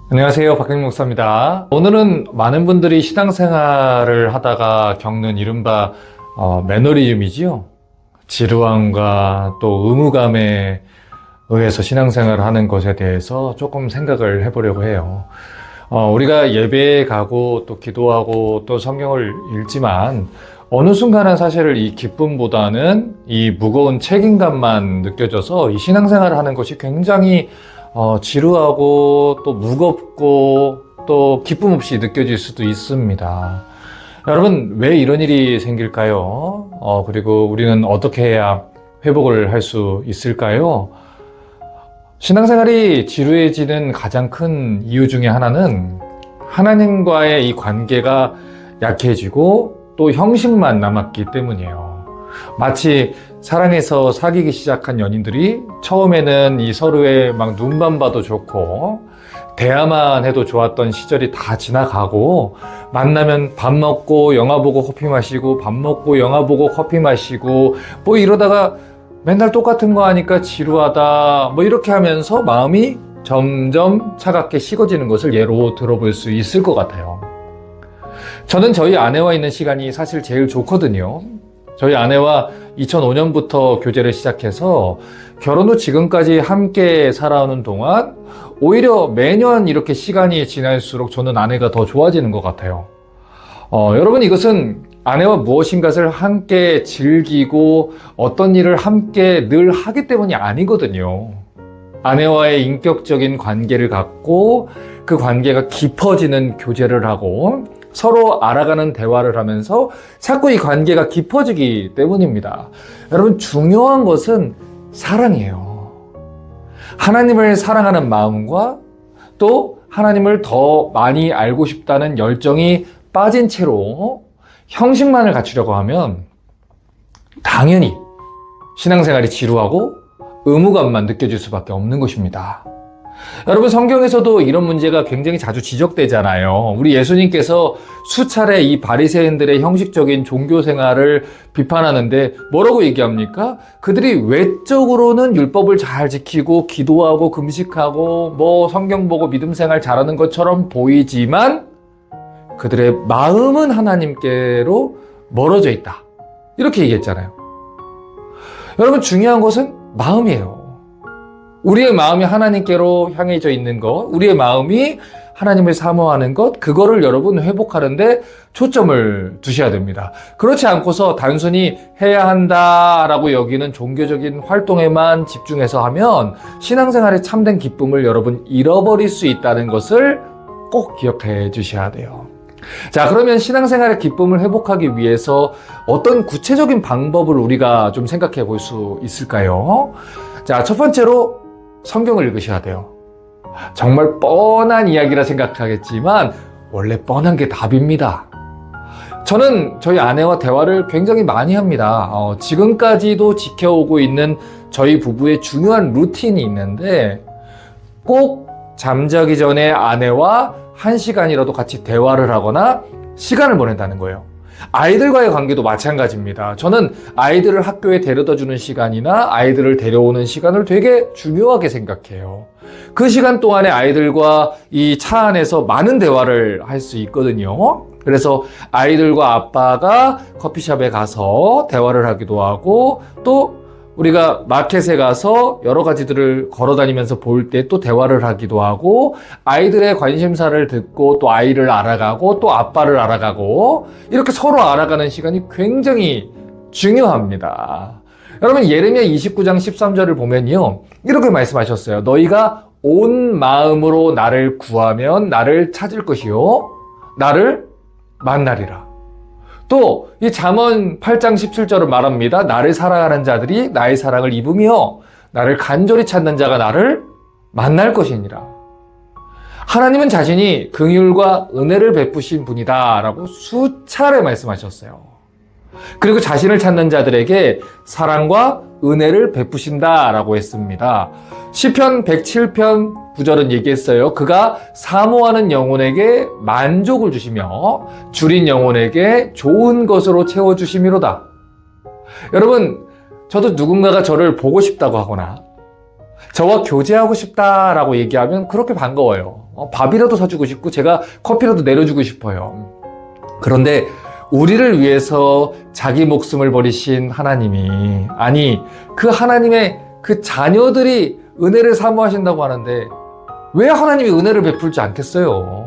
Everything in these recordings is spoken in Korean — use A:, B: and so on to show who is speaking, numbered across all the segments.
A: 안녕하세요. 박경림 목사입니다. 오늘은 많은 분들이 신앙생활을 하다가 겪는 이른바 매너리즘이지요. 지루함과 또 의무감에 의해서 신앙생활을 하는 것에 대해서 조금 생각을 해보려고 해요. 우리가 예배에 가고 또 기도하고 또 성경을 읽지만 어느 순간은 사실 이 기쁨보다는 이 무거운 책임감만 느껴져서 이 신앙생활을 하는 것이 굉장히 지루하고 또 무겁고 또 기쁨 없이 느껴질 수도 있습니다. 여러분, 왜 이런 일이 생길까요? 그리고 우리는 어떻게 해야 회복을 할 수 있을까요? 신앙생활이 지루해지는 가장 큰 이유 중에 하나는 하나님과의 이 관계가 약해지고 또 형식만 남았기 때문이에요. 마치 사랑해서 사귀기 시작한 연인들이 처음에는 이 서로의 막 눈만 봐도 좋고 대화만 해도 좋았던 시절이 다 지나가고 만나면 밥 먹고 영화 보고 커피 마시고 밥 먹고 영화 보고 커피 마시고 뭐 이러다가 맨날 똑같은 거 하니까 지루하다 뭐 이렇게 하면서 마음이 점점 차갑게 식어지는 것을 예로 들어볼 수 있을 것 같아요. 저는 저희 아내와 있는 시간이 사실 제일 좋거든요. 저희 아내와 2005년부터 교제를 시작해서 결혼 후 지금까지 함께 살아오는 동안 오히려 매년 이렇게 시간이 지날수록 저는 아내가 더 좋아지는 것 같아요. 여러분, 이것은 아내와 무엇인가를 함께 즐기고 어떤 일을 함께 늘 하기 때문이 아니거든요. 아내와의 인격적인 관계를 갖고 그 관계가 깊어지는 교제를 하고 서로 알아가는 대화를 하면서 자꾸 이 관계가 깊어지기 때문입니다. 여러분, 중요한 것은 사랑이에요. 하나님을 사랑하는 마음과 또 하나님을 더 많이 알고 싶다는 열정이 빠진 채로 형식만을 갖추려고 하면 당연히 신앙생활이 지루하고 의무감만 느껴질 수밖에 없는 것입니다. 여러분, 성경에서도 이런 문제가 굉장히 자주 지적되잖아요. 우리 예수님께서 수차례 이 바리새인들의 형식적인 종교 생활을 비판하는데 뭐라고 얘기합니까? 그들이 외적으로는 율법을 잘 지키고 기도하고 금식하고 뭐 성경 보고 믿음 생활 잘하는 것처럼 보이지만 그들의 마음은 하나님께로 멀어져 있다. 이렇게 얘기했잖아요. 여러분, 중요한 것은 마음이에요. 우리의 마음이 하나님께로 향해져 있는 것, 우리의 마음이 하나님을 사모하는 것, 그거를 여러분 회복하는데 초점을 두셔야 됩니다. 그렇지 않고서 단순히 해야 한다라고 여기는 종교적인 활동에만 집중해서 하면 신앙생활의 참된 기쁨을 여러분 잃어버릴 수 있다는 것을 꼭 기억해 주셔야 돼요. 자, 그러면 신앙생활의 기쁨을 회복하기 위해서 어떤 구체적인 방법을 우리가 좀 생각해 볼 수 있을까요? 자, 첫 번째로 성경을 읽으셔야 돼요. 정말 뻔한 이야기라 생각하겠지만 원래 뻔한 게 답입니다. 저는 저희 아내와 대화를 굉장히 많이 합니다. 지금까지도 지켜오고 있는 저희 부부의 중요한 루틴이 있는데 꼭 잠자기 전에 아내와 1시간이라도 같이 대화를 하거나 시간을 보낸다는 거예요. 아이들과의 관계도 마찬가지입니다. 저는 아이들을 학교에 데려다 주는 시간이나 아이들을 데려오는 시간을 되게 중요하게 생각해요. 그 시간 동안에 아이들과 이 차 안에서 많은 대화를 할 수 있거든요. 그래서 아이들과 아빠가 커피숍에 가서 대화를 하기도 하고 또 우리가 마켓에 가서 여러 가지들을 걸어다니면서 볼 때 또 대화를 하기도 하고 아이들의 관심사를 듣고 또 아이를 알아가고 또 아빠를 알아가고 이렇게 서로 알아가는 시간이 굉장히 중요합니다. 여러분, 예레미야 29장 13절을 보면요, 이렇게 말씀하셨어요. 너희가 온 마음으로 나를 구하면 나를 찾을 것이요 나를 만나리라. 또 이 잠언 8장 17절을 말합니다. 나를 사랑하는 자들이 나의 사랑을 입으며 나를 간절히 찾는 자가 나를 만날 것이니라. 하나님은 자신이 긍휼과 은혜를 베푸신 분이다 라고 수차례 말씀하셨어요. 그리고 자신을 찾는 자들에게 사랑과 은혜를 베푸신다 라고 했습니다. 시편 107편 9절은 얘기했어요. 그가 사모하는 영혼에게 만족을 주시며 줄인 영혼에게 좋은 것으로 채워주심이로다. 여러분, 저도 누군가가 저를 보고 싶다고 하거나 저와 교제하고 싶다라고 얘기하면 그렇게 반가워요. 밥이라도 사주고 싶고 제가 커피라도 내려주고 싶어요. 그런데 우리를 위해서 자기 목숨을 버리신 하나님이, 아니 그 하나님의 그 자녀들이 은혜를 사모하신다고 하는데 왜 하나님이 은혜를 베풀지 않겠어요?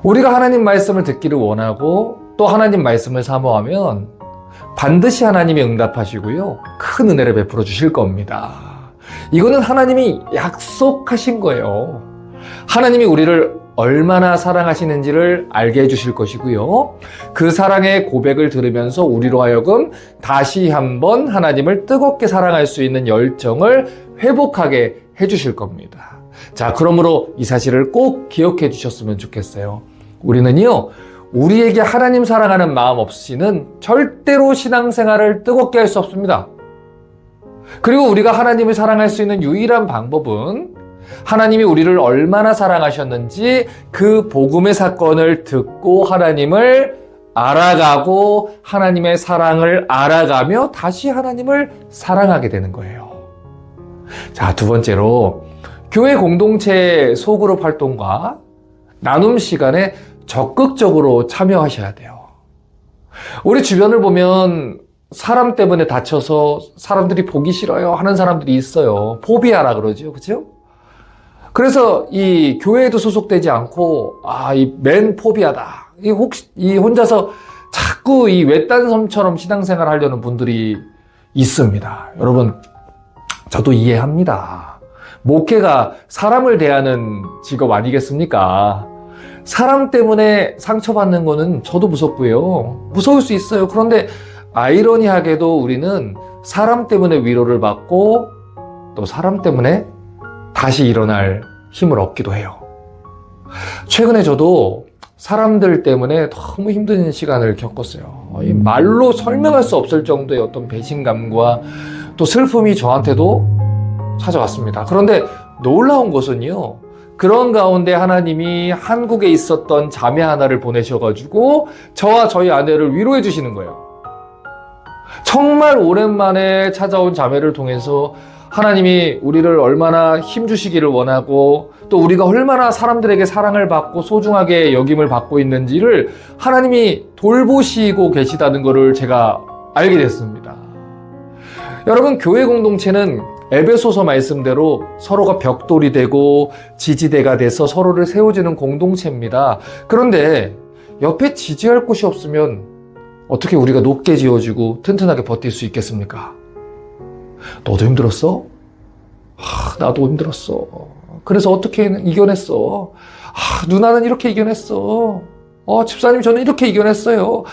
A: 우리가 하나님 말씀을 듣기를 원하고 또 하나님 말씀을 사모하면 반드시 하나님이 응답하시고요, 큰 은혜를 베풀어 주실 겁니다. 이거는 하나님이 약속하신 거예요. 하나님이 우리를 얼마나 사랑하시는지를 알게 해주실 것이고요, 그 사랑의 고백을 들으면서 우리로 하여금 다시 한번 하나님을 뜨겁게 사랑할 수 있는 열정을 회복하게 해주실 겁니다. 자, 그러므로 이 사실을 꼭 기억해 주셨으면 좋겠어요. 우리는요, 우리에게 하나님 사랑하는 마음 없이는 절대로 신앙생활을 뜨겁게 할 수 없습니다. 그리고 우리가 하나님을 사랑할 수 있는 유일한 방법은 하나님이 우리를 얼마나 사랑하셨는지 그 복음의 사건을 듣고 하나님을 알아가고 하나님의 사랑을 알아가며 다시 하나님을 사랑하게 되는 거예요. 자, 두 번째로 교회 공동체 소그룹 활동과 나눔 시간에 적극적으로 참여하셔야 돼요. 우리 주변을 보면 사람 때문에 다쳐서 사람들이 보기 싫어요 하는 사람들이 있어요. 포비아라 그러죠. 그죠? 그래서 이 교회에도 소속되지 않고, 이 맨 포비아다. 이 혼자서 자꾸 이 외딴 섬처럼 신앙생활 하려는 분들이 있습니다. 여러분, 저도 이해합니다. 목회가 사람을 대하는 직업 아니겠습니까? 사람 때문에 상처받는 거는 저도 무섭고요. 무서울 수 있어요. 그런데 아이러니하게도 우리는 사람 때문에 위로를 받고 또 사람 때문에 다시 일어날 힘을 얻기도 해요. 최근에 저도 사람들 때문에 너무 힘든 시간을 겪었어요. 말로 설명할 수 없을 정도의 어떤 배신감과 또 슬픔이 저한테도 찾아왔습니다. 그런데 놀라운 것은요, 그런 가운데 하나님이 한국에 있었던 자매 하나를 보내셔가지고 저와 저희 아내를 위로해 주시는 거예요. 정말 오랜만에 찾아온 자매를 통해서 하나님이 우리를 얼마나 힘주시기를 원하고 또 우리가 얼마나 사람들에게 사랑을 받고 소중하게 여김을 받고 있는지를 하나님이 돌보시고 계시다는 것을 제가 알게 됐습니다. 여러분, 교회 공동체는 에베소서 말씀대로 서로가 벽돌이 되고 지지대가 돼서 서로를 세워주는 공동체입니다. 그런데 옆에 지지할 곳이 없으면 어떻게 우리가 높게 지어지고 튼튼하게 버틸 수 있겠습니까? 너도 힘들었어? 나도 힘들었어. 그래서 어떻게 이겨냈어? 누나는 이렇게 이겨냈어. 집사님 저는 이렇게 이겨냈어요.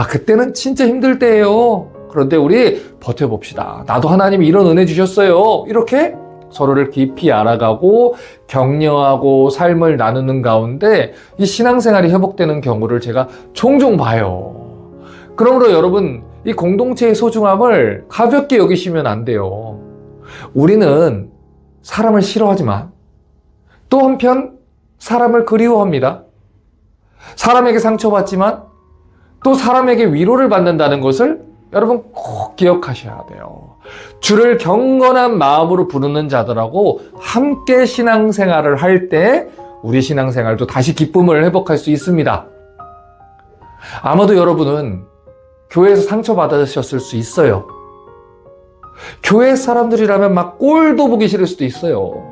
A: 그때는 진짜 힘들 때예요. 그런데 우리 버텨봅시다. 나도 하나님이 이런 은혜 주셨어요. 이렇게 서로를 깊이 알아가고 격려하고 삶을 나누는 가운데 이 신앙생활이 회복되는 경우를 제가 종종 봐요. 그러므로 여러분, 이 공동체의 소중함을 가볍게 여기시면 안 돼요. 우리는 사람을 싫어하지만 또 한편 사람을 그리워합니다. 사람에게 상처받지만 또 사람에게 위로를 받는다는 것을 여러분 꼭 기억하셔야 돼요. 주를 경건한 마음으로 부르는 자들하고 함께 신앙생활을 할 때 우리 신앙생활도 다시 기쁨을 회복할 수 있습니다. 아마도 여러분은 교회에서 상처받으셨을 수 있어요. 교회 사람들이라면 막 꼴도 보기 싫을 수도 있어요.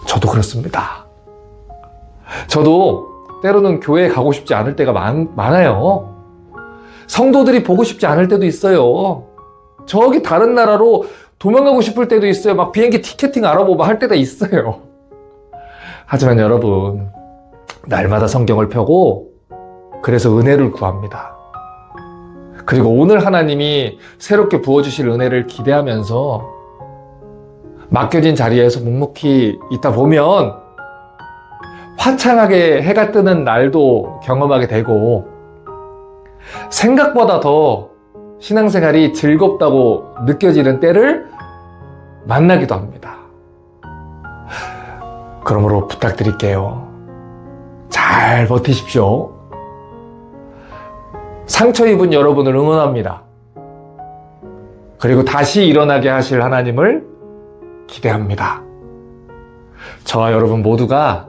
A: 저도 그렇습니다. 저도 때로는 교회에 가고 싶지 않을 때가 많아요. 성도들이 보고 싶지 않을 때도 있어요. 저기 다른 나라로 도망가고 싶을 때도 있어요. 막 비행기 티켓팅 알아보고 할 때가 있어요. 하지만 여러분, 날마다 성경을 펴고 그래서 은혜를 구합니다. 그리고 오늘 하나님이 새롭게 부어주실 은혜를 기대하면서 맡겨진 자리에서 묵묵히 있다 보면 화창하게 해가 뜨는 날도 경험하게 되고 생각보다 더 신앙생활이 즐겁다고 느껴지는 때를 만나기도 합니다. 그러므로 부탁드릴게요. 잘 버티십시오. 상처 입은 여러분을 응원합니다. 그리고 다시 일어나게 하실 하나님을 기대합니다. 저와 여러분 모두가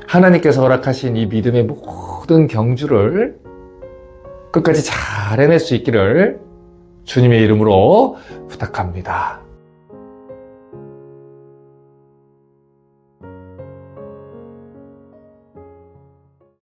A: 하나님께서 허락하신 이 믿음의 모든 경주를 끝까지 잘 해낼 수 있기를 주님의 이름으로 부탁합니다.